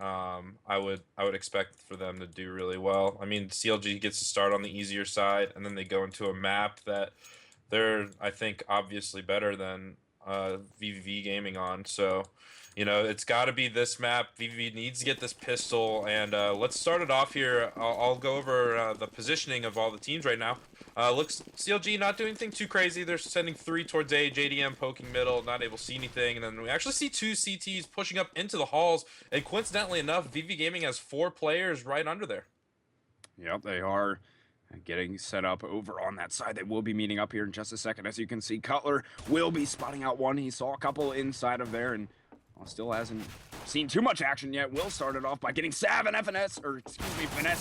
I would expect for them to do really well. I mean, CLG gets to start on the easier side, and then they go into a map that they're, I think, obviously better than vVv Gaming on. So, it's got to be this map. vVv needs to get this pistol, and let's start it off here. I'll go over the positioning of all the teams right now. Looks CLG not doing anything too crazy. They're sending three towards A, JDM poking middle, not able to see anything, and then we actually see two CTs pushing up into the halls. And coincidentally enough, vV Gaming has four players right under there. Yep, they are getting set up over on that side. They will be meeting up here in just a second. As you can see, Cutler will be spotting out one. He saw a couple inside of there and still hasn't seen too much action yet. Will start it off by getting Sav and Finesse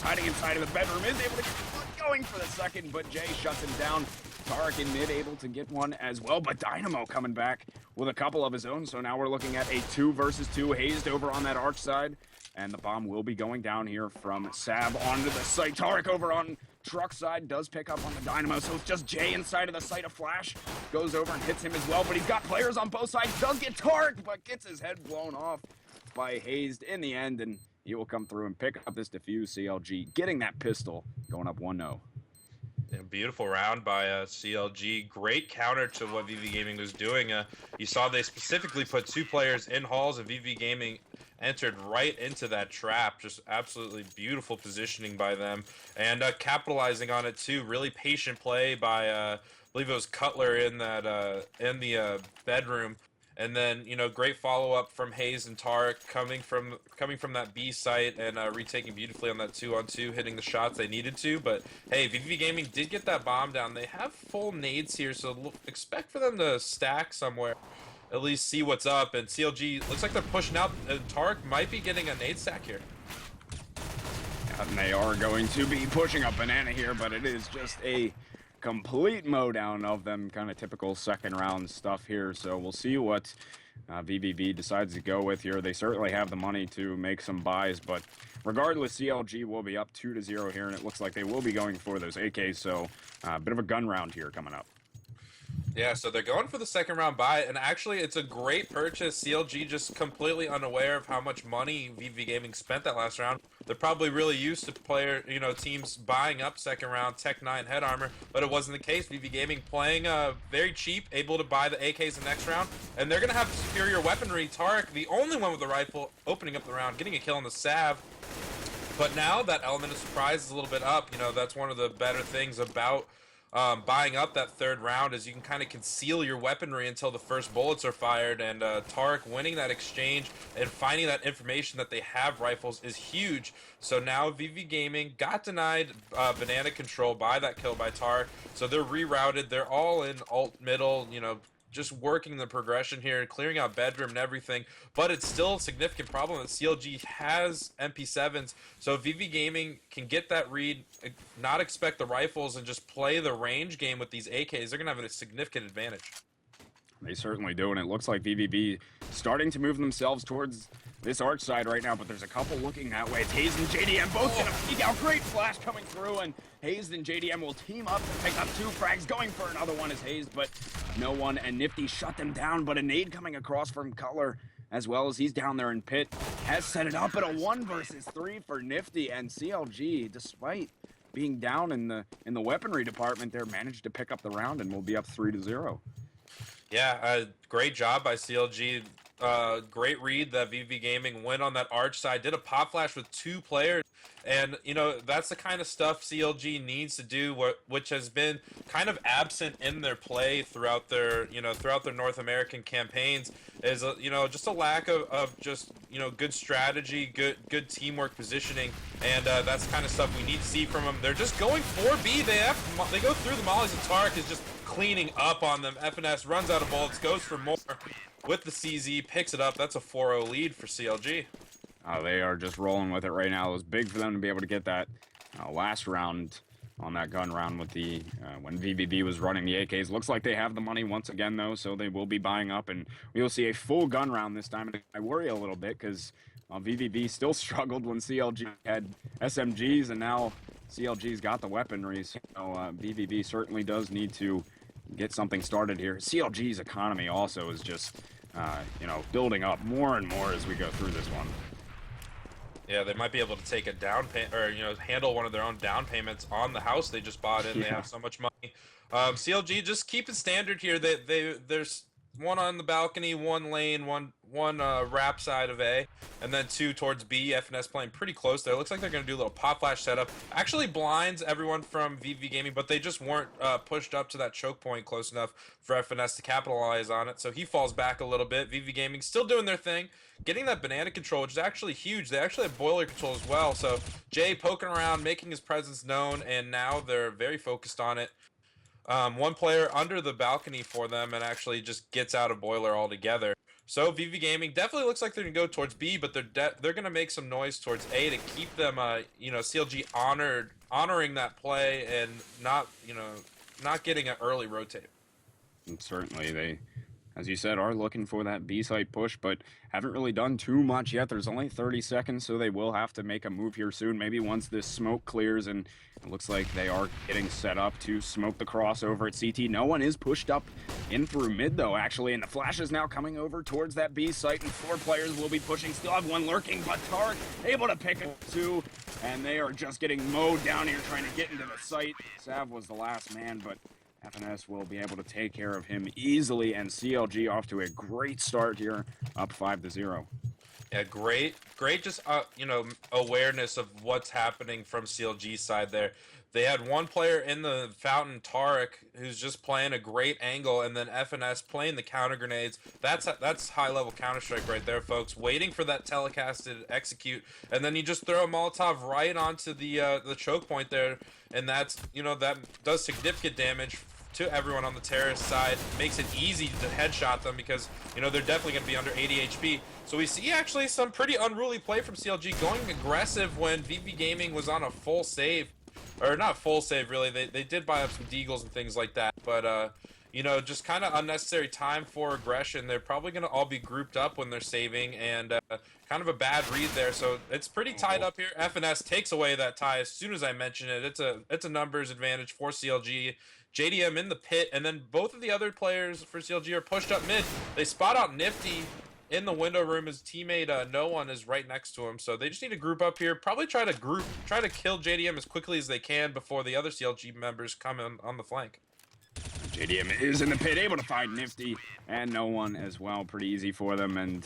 hiding inside of the bedroom. Is able to get one going for the second, but Jay shuts him down. Tarek in mid able to get one as well, but Dynamo coming back with a couple of his own. So now we're looking at a 2 versus 2 hazed over on that arch side. And the bomb will be going down here from Sav onto the site. Tarek over on truck side does pick up on the Dynamo, so it's just Jay inside of the site. A flash goes over and hits him as well, but he's got players on both sides. Does get Tarek, but gets his head blown off by Hazed in the end, and he will come through and pick up this defuse. CLG getting that pistol, going up 1-0. Beautiful round by CLG. Great counter to what vV Gaming was doing. You saw they specifically put two players in halls, and vV Gaming entered right into that trap. Just absolutely beautiful positioning by them, and capitalizing on it too. Really patient play by I believe it was Cutler in that in the bedroom. And then, great follow-up from Hayes and Tarek coming from that B site and retaking beautifully on that 2-on-2, hitting the shots they needed to. But, hey, vV Gaming did get that bomb down. They have full nades here, so expect for them to stack somewhere, at least see what's up. And CLG looks like they're pushing out, and Tarek might be getting a nade stack here. And they are going to be pushing up Banana here, but it is just a complete mowdown of them, kind of typical second round stuff here. So we'll see what vVv decides to go with here. They certainly have the money to make some buys, but regardless, CLG will be up 2-0 here, and it looks like they will be going for those AKs. So a bit of a gun round here coming up. Yeah, so they're going for the second round buy, and actually it's a great purchase. CLG just completely unaware of how much money vV Gaming spent that last round. They're probably really used to teams buying up second round Tech 9 head armor, but it wasn't the case. vV Gaming playing very cheap, able to buy the AKs the next round, and they're going to have superior weaponry. Tarek, the only one with the rifle, opening up the round, getting a kill on the Sav. But now that element of surprise is a little bit up. That's one of the better things about buying up that third round, is you can kind of conceal your weaponry until the first bullets are fired, and Tarek winning that exchange and finding that information that they have rifles is huge. So now vV Gaming got denied banana control by that kill by Tarek, so they're rerouted. They're all in alt middle, just working the progression here, clearing out bedroom and everything, but it's still a significant problem that CLG has MP7s, so vV Gaming can get that read, not expect the rifles, and just play the range game with these AKs. They're going to have a significant advantage. They certainly do, and it looks like vVv starting to move themselves towards this arch side right now, but there's a couple looking that way. It's Hayes and JDM both gonna peek out. Great flash coming through, and Hayes and JDM will team up to pick up two frags. Going for another one is Hayes, but no one, and Nifty shut them down, but a nade coming across from Cutler, as well as he's down there in pit, has set it up, but a 1 versus 3 for Nifty, and CLG, despite being down in the weaponry department there, managed to pick up the round and will be up 3-0. Yeah, great job by CLG. Great read that vV Gaming went on that arch side, did a pop flash with two players, and that's the kind of stuff CLG needs to do, which has been kind of absent in their play throughout their North American campaigns, is just a lack of just good strategy, good teamwork positioning, and that's the kind of stuff we need to see from them. They're just going for B. They go through the mollies, and Tarek is just cleaning up on them. FNS runs out of bullets, goes for more with the CZ, picks it up. That's a 4-0 lead for CLG. They are just rolling with it right now. It was big for them to be able to get that last round on that gun round with the when vVv was running the AKs. Looks like they have the money once again, though, so they will be buying up, and we will see a full gun round this time. And I worry a little bit because vVv still struggled when CLG had SMGs, and now CLG's got the weaponry, so vVv certainly does need to get something started here. CLG's economy also is just, building up more and more as we go through this one. Yeah, they might be able to take a down pay or handle one of their own down payments on the house they just bought in. They Yeah. have so much money. CLG just keep it standard here. There's one on the balcony, one lane, one wrap side of A, and then two towards B. FNS playing pretty close there. Looks like they're gonna do a little pop flash setup. Actually blinds everyone from vV Gaming, but they just weren't pushed up to that choke point close enough for FNS to capitalize on it. So he falls back a little bit. vV Gaming still doing their thing, getting that banana control, which is actually huge. They actually have boiler control as well. So Jay poking around, making his presence known, and now they're very focused on it. One player under the balcony for them and actually just gets out of boiler altogether. So vV Gaming definitely looks like they're gonna go towards B, but they're gonna make some noise towards A to keep them, CLG honoring that play and not getting an early rotate. And certainly they, as you said, are looking for that B site push, but haven't really done too much yet. There's only 30 seconds, so they will have to make a move here soon. Maybe once this smoke clears, and it looks like they are getting set up to smoke the crossover at CT. No one is pushed up in through mid, though, actually, and the flash is now coming over towards that B site, and 4 players will be pushing. Still have one lurking, but Tark able to pick up 2, and they are just getting mowed down here trying to get into the site. Sav was the last man, but FNS will be able to take care of him easily, and CLG off to a great start here, up 5-0. Yeah, great just awareness of what's happening from CLG's side there. They had one player in the fountain, Tarek, who's just playing a great angle, and then FNS playing the counter grenades. That's high level Counter Strike right there, folks. Waiting for that telecast to execute, and then you just throw a Molotov right onto the choke point there, and that does significant damage to everyone on the terrace side. Makes it easy to headshot them because they're definitely going to be under 80 HP. So we see actually some pretty unruly play from CLG, going aggressive when vV Gaming was on a full save, or not full save really. They did buy up some deagles and things like that, but just kind of unnecessary time for aggression. They're probably going to all be grouped up when they're saving, and kind of a bad read there. So it's pretty tied up here. FNS takes away that tie as soon as I mention it. It's a numbers advantage for CLG. JDM in the pit, and then both of the other players for CLG are pushed up mid. They spot out Nifty in the window room. His teammate No One is right next to him, so they just need to group up here. Probably try to kill JDM as quickly as they can before the other CLG members come in on the flank. JDM is in the pit, able to find Nifty and No One as well. Pretty easy for them, and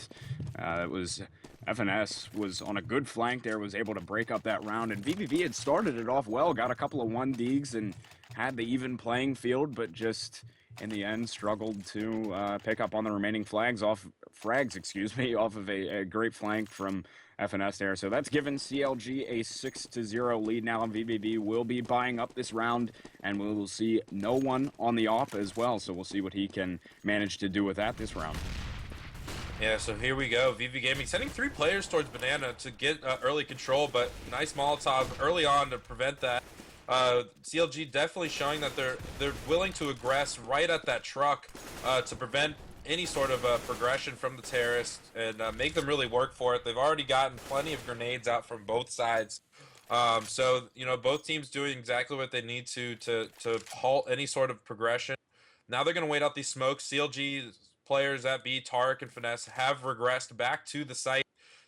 it was FNS was on a good flank there, was able to break up that round, and vVv had started it off well, got a couple of 1 deags and had the even playing field, but just in the end struggled to pick up on the remaining frags off of a great flank from FNS there. So that's given CLG a 6-0 lead now, and vVv will be buying up this round, and we will see No One on the off as well. So we'll see what he can manage to do with that this round. Yeah, so here we go. vV Gaming sending 3 players towards Banana to get early control, but nice Molotov early on to prevent that. CLG definitely showing that they're willing to aggress right at that truck to prevent any sort of progression from the terrorists and make them really work for it. They've already gotten plenty of grenades out from both sides. So both teams doing exactly what they need to halt any sort of progression. Now they're going to wait out these smokes. CLG players at B, Tarek and Finesse, have regressed back to the site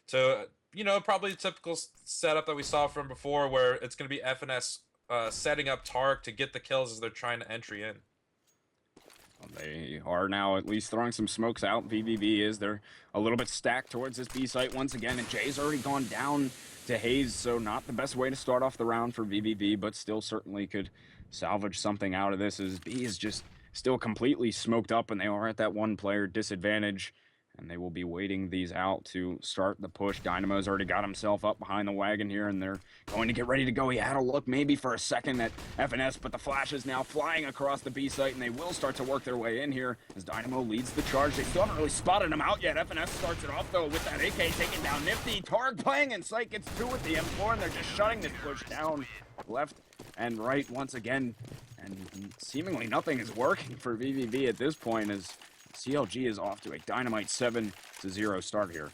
to, probably the typical setup that we saw from before, where it's going to be FNS setting up Tarek to get the kills as they're trying to entry in. Well, they are now at least throwing some smokes out. vVv is, they're a little bit stacked towards this B site once again, and Jay's already gone down to Hayes, so not the best way to start off the round for vVv, but still certainly could salvage something out of this, as B is just still completely smoked up, and they are at that 1 player disadvantage, and they will be waiting these out to start the push. Dynamo's already got himself up behind the wagon here, and they're going to get ready to go. He had a look maybe for a second at FNS, but the flash is now flying across the B site, and they will start to work their way in here as Dynamo leads the charge. They still haven't really spotted him out yet. FNS starts it off, though, with that AK taking down Nifty. Targ playing in sight, gets 2 with the M4, and they're just shutting this push down left and right once again. And seemingly nothing is working for vVv at this point, as CLG is off to a dynamite 7-0 start here.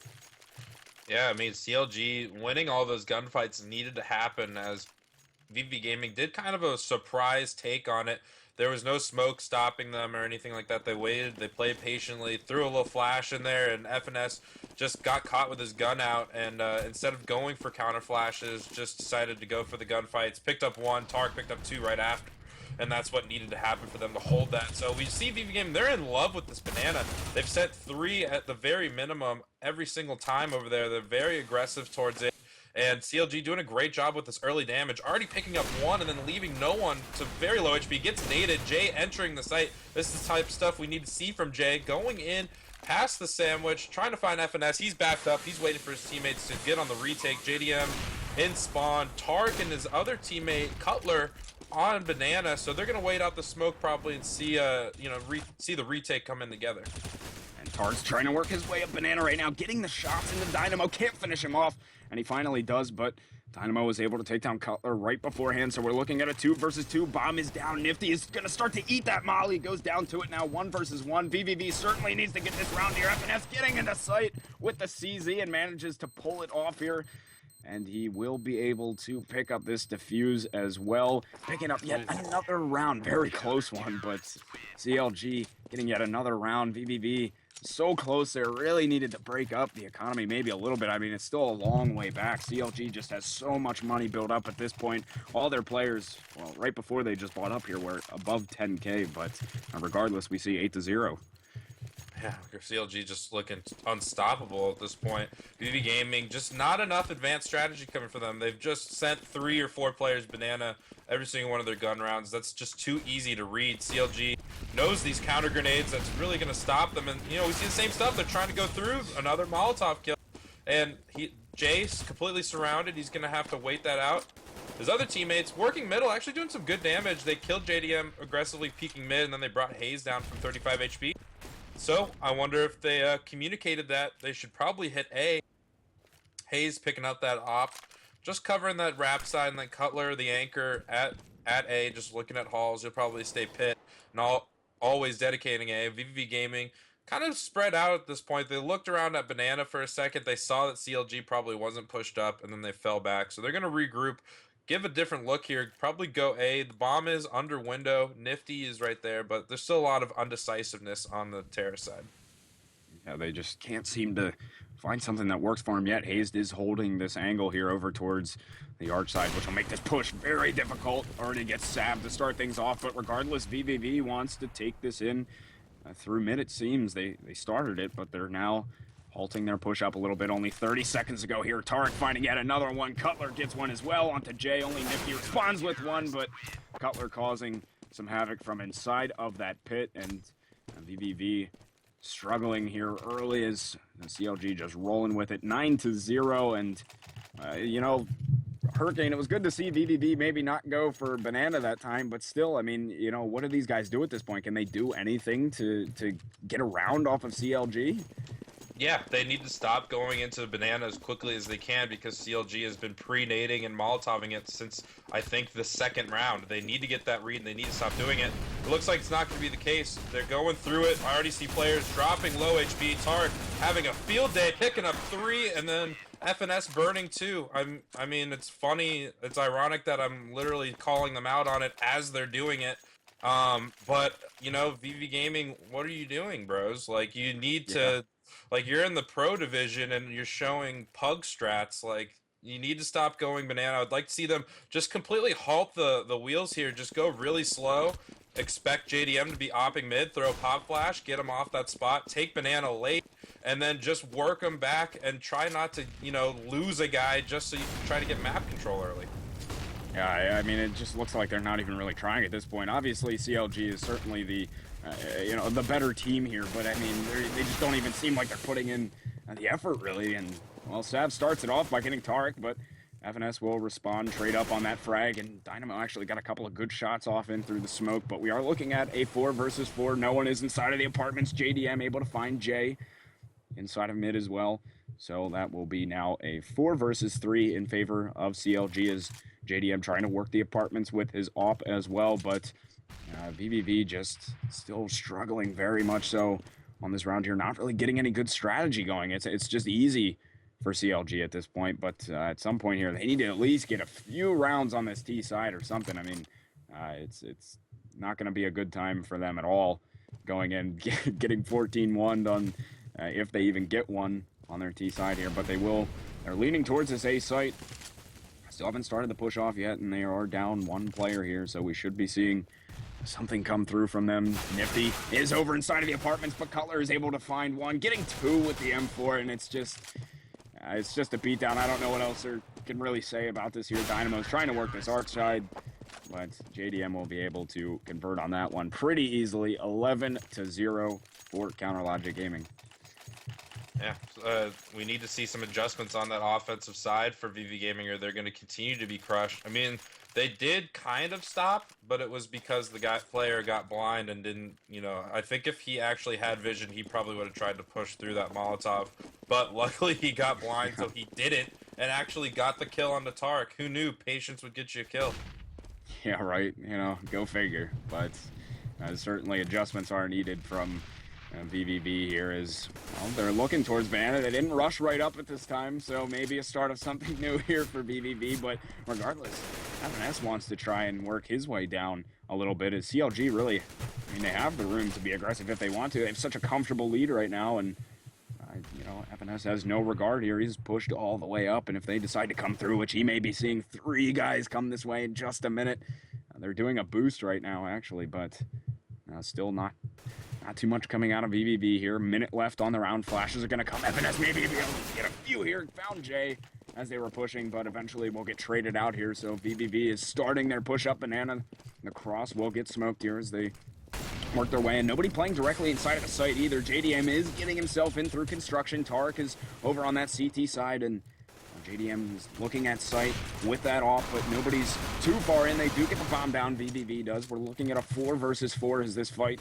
Yeah, I mean, CLG winning all those gunfights needed to happen, as vV Gaming did kind of a surprise take on it. There was no smoke stopping them or anything like that. They waited, they played patiently, threw a little flash in there, and FNS just got caught with his gun out, and instead of going for counter flashes, just decided to go for the gunfights. Picked up one, Tark picked up two right after, and that's what needed to happen for them to hold that. So we see vVv Game, they're in love with this banana. They've sent 3 at the very minimum every single time over there. They're very aggressive towards it. And CLG doing a great job with this early damage, already picking up 1 and then leaving no one to very low HP. Gets naded, Jay entering the site. This is the type of stuff we need to see from Jay. Going in past the sandwich, trying to find FNS. He's backed up, he's waiting for his teammates to get on the retake. JDM in spawn, Tark and his other teammate, Cutler, on banana. So they're going to wait out the smoke probably and see, see the retake come in together. Tark's trying to work his way up banana right now, getting the shots into Dynamo, can't finish him off, and he finally does, but Dynamo was able to take down Cutler right beforehand, so we're looking at a 2 versus 2. Bomb is down, Nifty is going to start to eat that molly, goes down to it now, 1 versus 1. vVv certainly needs to get this round here. FNS getting into sight with the CZ and manages to pull it off here. And he will be able to pick up this defuse as well. Picking up yet another round. Very close one, but CLG getting yet another round. vVv so close there. Really needed to break up the economy maybe a little bit. I mean, it's still a long way back. CLG just has so much money built up at this point. All their players, well, right before they just bought up here, were above 10K. But regardless, we see 8-0. Yeah, your CLG just looking unstoppable at this point. vVv Gaming, just not enough advanced strategy coming for them. They've just sent 3 or 4 players banana every single one of their gun rounds. That's just too easy to read. CLG knows these counter grenades. That's really going to stop them. And, you know, we see the same stuff. They're trying to go through another Molotov kill. And Jay's completely surrounded. He's going to have to wait that out. His other teammates working middle, actually doing some good damage. They killed JDM aggressively peeking mid, and then they brought Hayes down from 35 HP. So, I wonder if they communicated that they should probably hit A. Hayes picking up that op, just covering that wrap side, and then Cutler, the anchor, at A, just looking at halls. He'll probably stay pit, and always dedicating A. vVv Gaming kind of spread out at this point. They looked around at banana for a second. They saw that CLG probably wasn't pushed up, and then they fell back. So they're going to regroup. Give a different look here. Probably go A. The bomb is under window. Nifty is right there, but there's still a lot of undecisiveness on the terrace side. Yeah, they just can't seem to find something that works for him yet. Hayes is holding this angle here over towards the arch side, which will make this push very difficult. Already gets Sav to start things off, but regardless, vVv wants to take this in through mid, it seems. They started it, but they're now halting their push up a little bit. Only 30 seconds ago here. Tarek finding yet another one. Cutler gets one as well onto Jay. Only Nifty responds with one, but Cutler causing some havoc from inside of that pit, and vVv struggling here early as the CLG just rolling with it. 9-0, and you know, HuriKane, it was good to see vVv maybe not go for banana that time, but still, I mean, you know, what do these guys do at this point? Can they do anything to get around off of CLG? Yeah, they need to stop going into banana as quickly as they can because CLG has been pre-nading and Molotoving it since, I think, the second round. They need to get that read and they need to stop doing it. It looks like it's not going to be the case. They're going through it. I already see players dropping low HP. Tark having a field day, picking up 3, and then FNS burning 2. I mean, it's funny. It's ironic that I'm literally calling them out on it as they're doing it. But, you know, vVv Gaming, what are you doing, bros? Like, you need to... Like, you're in the pro division and you're showing pug strats. Like, you need to stop going banana. I'd like to see them just completely halt the wheels here. Just go really slow. Expect JDM to be opping mid. Throw pop flash. Get him off that spot. Take banana late. And then just work them back and try not to, you know, lose a guy just so you can try to get map control early. Yeah, I mean, it just looks like they're not even really trying at this point. Obviously, CLG is certainly the... you know, the better team here, but I mean, they just don't even seem like they're putting in the effort, really. And, well, Sav starts it off by getting Tarek, but FNS will respond, trade up on that frag, and Dynamo actually got a couple of good shots off in through the smoke, but we are looking at a 4 versus 4. No one is inside of the apartments. JDM able to find Jay inside of mid as well, so that will be now a 4 versus 3 in favor of CLG as JDM trying to work the apartments with his op as well, but... vVv just still struggling very much so on this round here, not really getting any good strategy going. It's just easy for CLG at this point, but at some point here, they need to at least get a few rounds on this T side or something. I mean, it's not going to be a good time for them at all. Going in, getting 14-1 on, if they even get one on their T side here, but they will. They're leaning towards this A site. Still haven't started the push off yet, and they are down one player here, so we should be seeing something come through from them. Nifty is over inside of the apartments, but Cutler is able to find one, getting two with the M4, and it's just a beatdown. I don't know what else I can really say about this here. Dynamo's trying to work this arc side, but JDM will be able to convert on that one pretty easily. 11-0 for Counter Logic Gaming. Yeah, we need to see some adjustments on that offensive side for vV Gaming, or they're going to continue to be crushed. I mean, they did kind of stop, but it was because the player got blind and didn't, I think if he actually had vision, he probably would have tried to push through that Molotov. But luckily he got blind, so he didn't, and actually got the kill on the Tark. Who knew patience would get you a kill? Yeah, right. Go figure. But certainly adjustments are needed from vVv here as well. They're looking towards Banana. They didn't rush right up at this time, so maybe a start of something new here for vVv. But regardless, FNS wants to try and work his way down a little bit. As CLG really, they have the room to be aggressive if they want to. They have such a comfortable lead right now, and FNS has no regard here. He's pushed all the way up, and if they decide to come through, which he may be seeing 3 guys come this way in just a minute, they're doing a boost right now, actually, but still not too much coming out of vVv here. Minute left on the round. Flashes are going to come. FNS maybe be able to get a few here. Found Jay as they were pushing, but eventually will get traded out here. So vVv is starting their push up. Banana, the cross will get smoked here as they work their way in. Nobody playing directly inside of the site either. JDM is getting himself in through construction. Tarek is over on that CT side, and JDM is looking at site with that off, but nobody's too far in. They do get the bomb down. vVv does. We're looking at a 4 versus 4 as this fight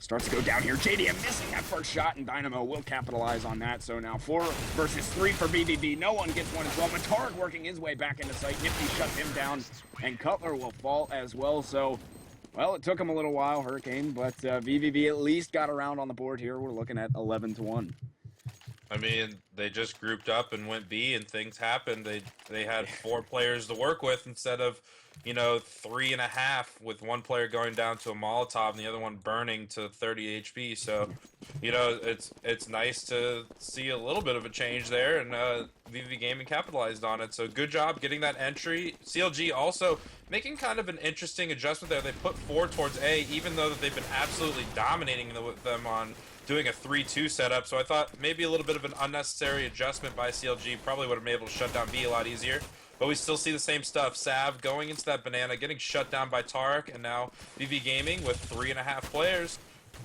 starts to go down here. JDM missing that first shot, and Dynamo will capitalize on that. So now 4 versus 3 for vVv. No one gets one as well. Matarg working his way back into sight. Nifty shuts him down, and Cutler will fall as well. So, well, it took him a little while, HuriKane, but vVv at least got around on the board here. We're looking at 11-1. I mean, they just grouped up and went B, and things happened. They had 4 players to work with instead of 3.5, with one player going down to a Molotov and the other one burning to 30 HP. So, it's nice to see a little bit of a change there, and vV Gaming capitalized on it. So good job getting that entry. CLG also making kind of an interesting adjustment there. They put 4 towards A, even though they've been absolutely dominating them on doing a 3-2 setup. So I thought maybe a little bit of an unnecessary adjustment by CLG probably would have been able to shut down B a lot easier. But we still see the same stuff. Sav going into that Banana, getting shut down by Tarek, and now vV Gaming with 3.5 players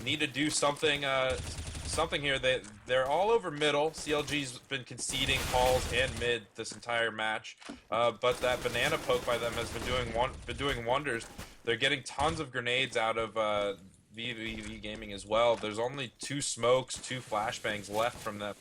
need to do something here. They're all over middle. CLG's been conceding halls and mid this entire match, but that Banana poke by them has been doing wonders. They're getting tons of grenades out of vV Gaming as well. There's only 2 smokes, 2 flashbangs left from them.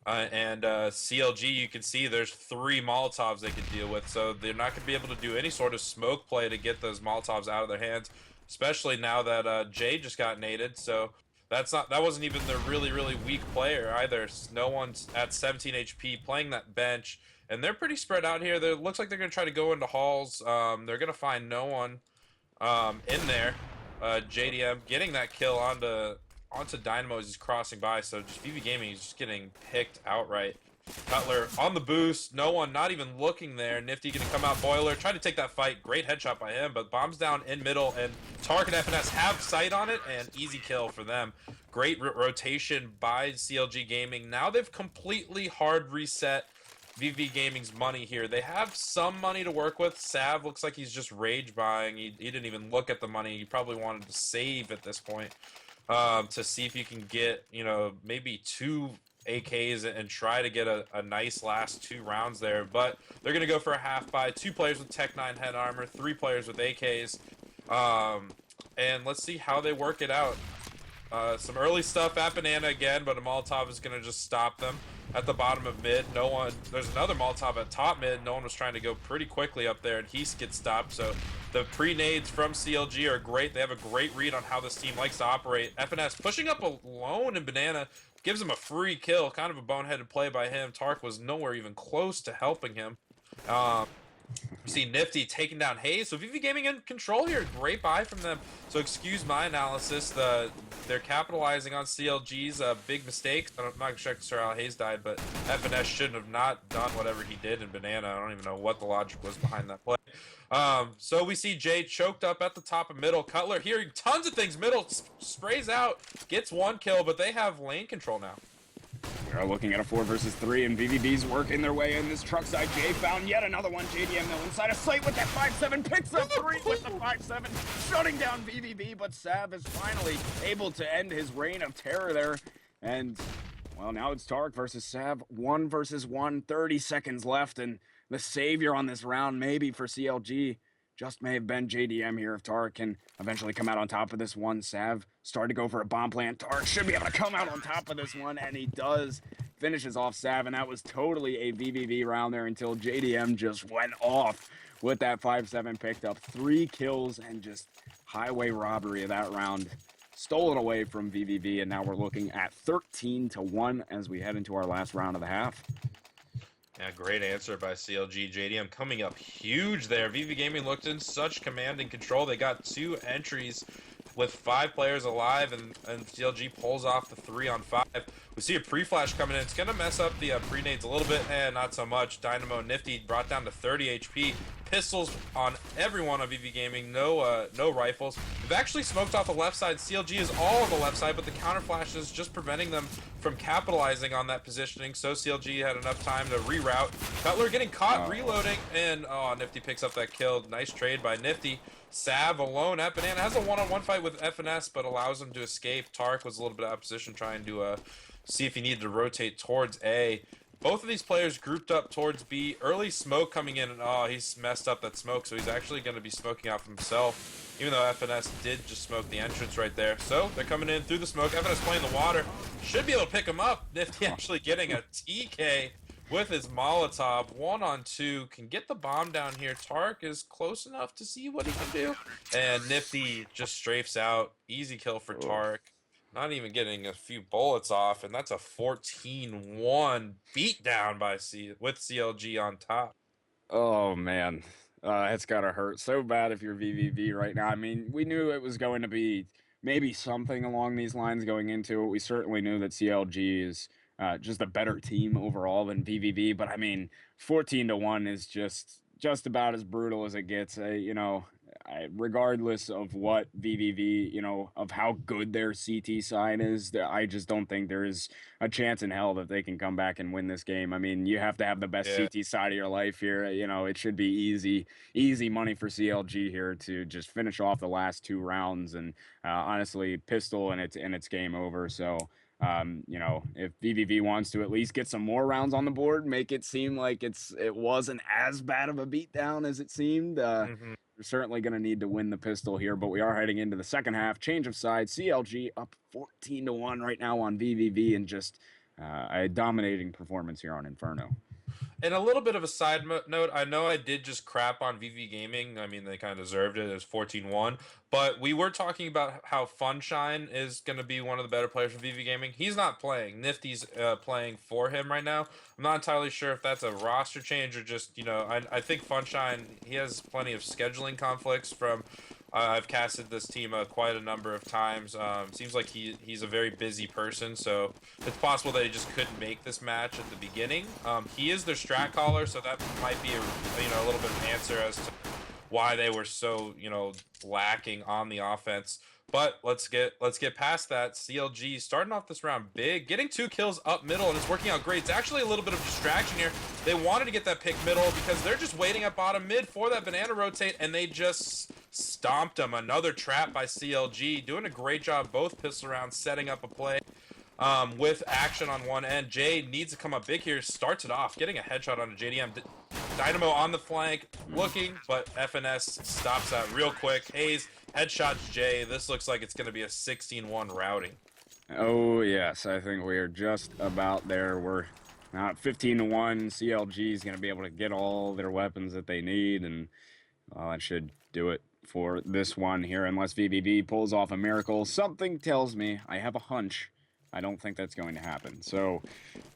And CLG, you can see there's 3 Molotovs they can deal with, so they're not going to be able to do any sort of smoke play to get those Molotovs out of their hands, especially now that Jay just got naded. So that wasn't even the really weak player either. No one's at 17 HP playing that bench, and they're pretty spread out here. It looks like they're going to try to go into halls. They're going to find no one in there. JDM getting that kill onto Dynamo as he's crossing by, so just vV Gaming is just getting picked outright. Cutler on the boost, no one, not even looking there. Nifty gonna come out. Boiler, try to take that fight. Great headshot by him, but bombs down in middle, and Tark and FNS have sight on it, and easy kill for them. Great rotation by CLG Gaming. Now they've completely hard reset vV Gaming's money here. They have some money to work with. Sav looks like he's just rage buying. He didn't even look at the money. He probably wanted to save at this point. To see if you can get, maybe 2 AKs and try to get a nice last 2 rounds there. But they're going to go for a half buy. 2 players with Tech 9 head armor, 3 players with AKs. And let's see how they work it out. Some early stuff at Banana again, but a Molotov is going to just stop them at the bottom of mid. There's another Molotov at top mid. No one was trying to go pretty quickly up there, and he gets stopped. So the pre-nades from CLG are great. They have a great read on how this team likes to operate. FNS pushing up alone in Banana gives him a free kill. Kind of a boneheaded play by him. Tark was nowhere even close to helping him. We see Nifty taking down Hayes. So vV Gaming in control here. Great buy from them. So excuse my analysis. They're capitalizing on CLG's big mistakes. I'm not sure how Hayes died, but FNS shouldn't have not done whatever he did in Banana. I don't even know what the logic was behind that play. So we see Jay choked up at the top of middle. Cutler hearing tons of things. Middle sprays out, gets 1 kill, but they have lane control now. We are looking at a 4 versus 3, and vVv's working their way in this truck side. Jay found yet another one. JDM though inside of sight with that 5-7, picks up 3 with the 5-7, shutting down vVv, but Sav is finally able to end his reign of terror there. And, well, now it's Tark versus Sav, 1 versus 1, 30 seconds left, and the savior on this round maybe for CLG just may have been JDM here if Tark can eventually come out on top of this one. Sav started to go for a bomb plant. Tark should be able to come out on top of this one, and he does. Finishes off Sav, and that was totally a vVv round there until JDM just went off with that 5-7, picked up 3 kills, and just highway robbery of that round. Stole it away from vVv, and now we're looking at 13-1 as we head into our last round of the half. Yeah, great answer by CLG. JDM coming up huge there. vV Gaming looked in such command and control. They got 2 entries with 5 players alive, and CLG pulls off the 3 on 5. We see a pre-flash coming in. It's going to mess up the pre-nades a little bit, and not so much. Dynamo Nifty brought down to 30 HP. Pistols on everyone on vV Gaming. No rifles. They've actually smoked off the left side. CLG is all on the left side, but the counter flash is just preventing them from capitalizing on that positioning. So CLG had enough time to reroute. Cutler getting caught reloading, and Nifty picks up that kill. Nice trade by Nifty. Sav alone at Banana has a one-on-one fight with FNS, but allows him to escape. Tark was a little bit out of position trying to see if he needed to rotate towards A. Both of these players grouped up towards B. Early smoke coming in, and he's messed up that smoke, so he's actually going to be smoking out for himself, even though FNS did just smoke the entrance right there. So they're coming in through the smoke. FNS playing the water. Should be able to pick him up. Nifty actually getting a TK with his Molotov. 1-on-2. Can get the bomb down here. Tark is close enough to see what he can do. And Nifty just strafes out. Easy kill for Tark. Not even getting a few bullets off, and that's a 14-1 beatdown by with CLG on top. Oh, man. It's gotta hurt so bad if you're vVv right now. I mean, we knew it was going to be maybe something along these lines going into it. We certainly knew that CLG is just a better team overall than vVv, but I mean, 14-1 is just about as brutal as it gets. Regardless of what vVv, of how good their CT side is, I just don't think there is a chance in hell that they can come back and win this game. I mean, you have to have the best CT side of your life here. It should be easy money for CLG here to just finish off the last 2 rounds, and honestly, pistol and it's game over. So, if vVv wants to at least get some more rounds on the board, make it seem like it wasn't as bad of a beatdown as it seemed. We're certainly going to need to win the pistol here, but we are heading into the second half. Change of sides. CLG up 14-1 right now on vVv, and just a dominating performance here on Inferno. And a little bit of a side note, I know I did just crap on vV Gaming. I mean, they kind of deserved it. It was 14-1. But we were talking about how Funshine is going to be one of the better players for vV Gaming. He's not playing. Nifty's playing for him right now. I'm not entirely sure if that's a roster change or just, I think Funshine, he has plenty of scheduling conflicts from... I've casted this team quite a number of times. Seems like he's a very busy person, so it's possible that he just couldn't make this match at the beginning. He is their strat caller, so that might be a little bit of an answer as to why they were so lacking on the offense. But let's get past that. CLG starting off this round big, getting 2 kills up middle, and it's working out great. It's actually a little bit of distraction here. They wanted to get that pick middle because they're just waiting at bottom mid for that banana rotate, and they just stomped them. Another trap by CLG, doing a great job both pistol rounds, setting up a play with action on one end. Jay needs to come up big here, starts it off, getting a headshot on a JDM. Dynamo on the flank, looking, but FNS stops that real quick. Hayes headshots Jay. This looks like it's going to be a 16-1 routing. Oh, yes. I think we are just about there. We're not 15-1. CLG is going to be able to get all their weapons that they need, and that should do it for this one here, unless vVv pulls off a miracle. Something tells me, I have a hunch, I don't think that's going to happen. So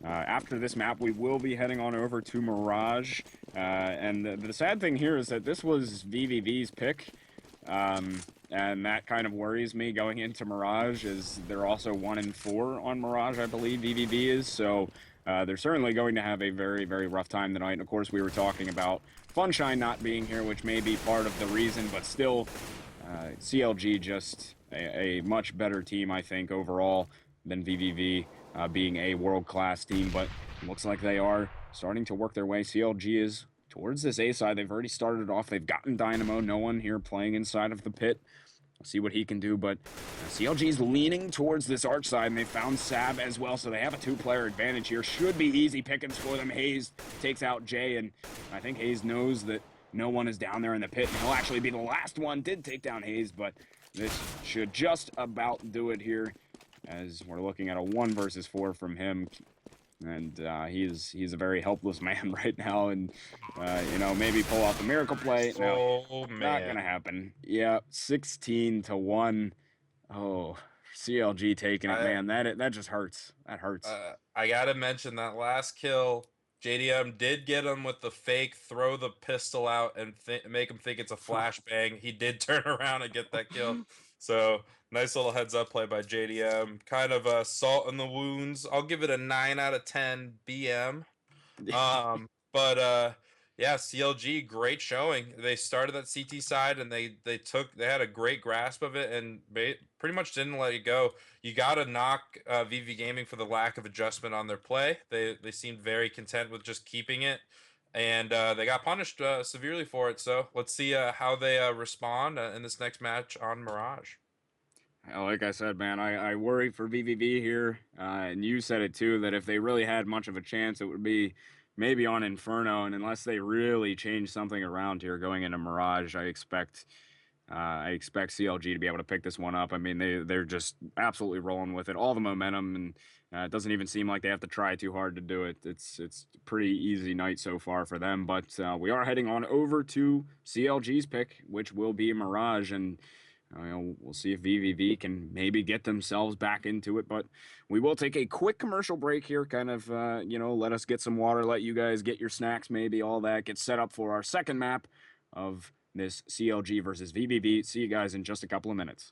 after this map, we will be heading on over to Mirage. And the sad thing here is that this was vVv's pick. And that kind of worries me going into Mirage, as they're also 1-4 on Mirage, I believe vVv is. So they're certainly going to have a very, very rough time tonight. And of course, we were talking about Funshine not being here, which may be part of the reason, but still, CLG just a much better team, I think, overall than vVv, being a world-class team. But it looks like they are starting to work their way. CLG is towards this A side. They've already started off. They've gotten Dynamo. No one here playing inside of the pit. We'll see what he can do, but CLG's leaning towards this arch side, and they found Sab as well, so they have a two-player advantage here. Should be easy pickings for them. Hayes takes out Jay, and I think Hayes knows that no one is down there in the pit, and he'll actually be the last one. Did take down Hayes, but this should just about do it here, as we're looking at a 1 versus 4 from him. And he's a very helpless man right now, and maybe pull off the miracle play. No, not gonna happen. Yeah, 16-1. Oh, CLG taking it, man. That just hurts. That hurts. I gotta mention that last kill. JDM did get him with the fake, throw the pistol out and make him think it's a flashbang. He did turn around and get that kill. So nice little heads up play by JDM. Kind of salt in the wounds. I'll give it a 9 out of 10 BM. But yeah, CLG, great showing. They started that CT side and they had a great grasp of it and pretty much didn't let it go. You got to knock vV Gaming for the lack of adjustment on their play. They seemed very content with just keeping it, and they got punished severely for it. So let's see how they respond in this next match on Mirage. Like I said, man, I worry for vVv here, and you said it too, that if they really had much of a chance, it would be maybe on Inferno, and unless they really change something around here going into Mirage, I expect CLG to be able to pick this one up. I mean, they're just absolutely rolling with it, all the momentum, and it doesn't even seem like they have to try too hard to do it. It's a pretty easy night so far for them, but we are heading on over to CLG's pick, which will be Mirage, and we'll see if vVv can maybe get themselves back into it, but we will take a quick commercial break here, kind of, let us get some water, let you guys get your snacks, maybe all that, get set up for our second map of this CLG versus vVv. See you guys in just a couple of minutes.